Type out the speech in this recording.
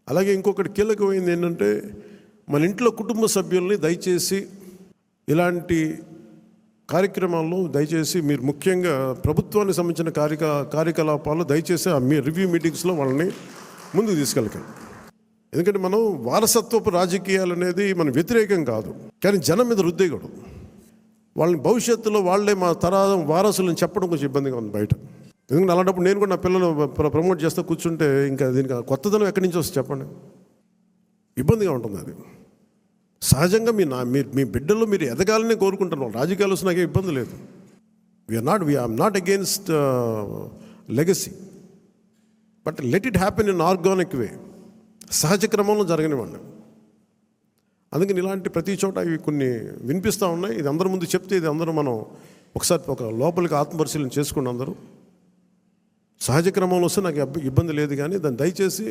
అలాగే ఇంకొకటి కీలకమైంది ఏంటంటే, మన ఇంట్లో కుటుంబ సభ్యుల్ని దయచేసి ఇలాంటి కార్యక్రమాల్లో దయచేసి మీరు ముఖ్యంగా ప్రభుత్వానికి సంబంధించిన కార్యకలాపాలు దయచేసి మీ రివ్యూ మీటింగ్స్లో వాళ్ళని ముందుకు తీసుకెళ్ళకండి. ఎందుకంటే మనం వారసత్వపు రాజకీయాలు అనేది మన వ్యతిరేకం కాదు, కానీ జనం మీద రుద్దేయకూడదు. వాళ్ళని భవిష్యత్తులో వాళ్ళే మా వారసులను చెప్పడం కొంచెం ఇబ్బందిగా ఉంది బయట. ఎందుకంటే అలాంటప్పుడు నేను కూడా నా పిల్లలు ప్రమోట్ చేస్తూ కూర్చుంటే ఇంకా దీనికి కొత్తదనం ఎక్కడి నుంచి వస్తుంది చెప్పండి, ఇబ్బందిగా ఉంటుంది. అది సహజంగా మీ బిడ్డల్లో మీరు ఎదగాలని కోరుకుంటున్నాం. రాజకీయాలు వస్తే నాకే ఇబ్బంది లేదు. We are not against legacy, but let it happen in organic way, సహజ క్రమంలో జరగనివ్వండి. అందుకని ఇలాంటి ప్రతి చోట ఇవి కొన్ని వినిపిస్తూ ఉన్నాయి. ఇది అందరి ముందు చెప్తే ఇది అందరూ మనం ఒకసారి ఒక లోపలికి ఆత్మపరిశీలన చేసుకుని అందరూ సహజ క్రమంలో వస్తే నాకు ఇబ్బంది లేదు, కానీ దాన్ని దయచేసి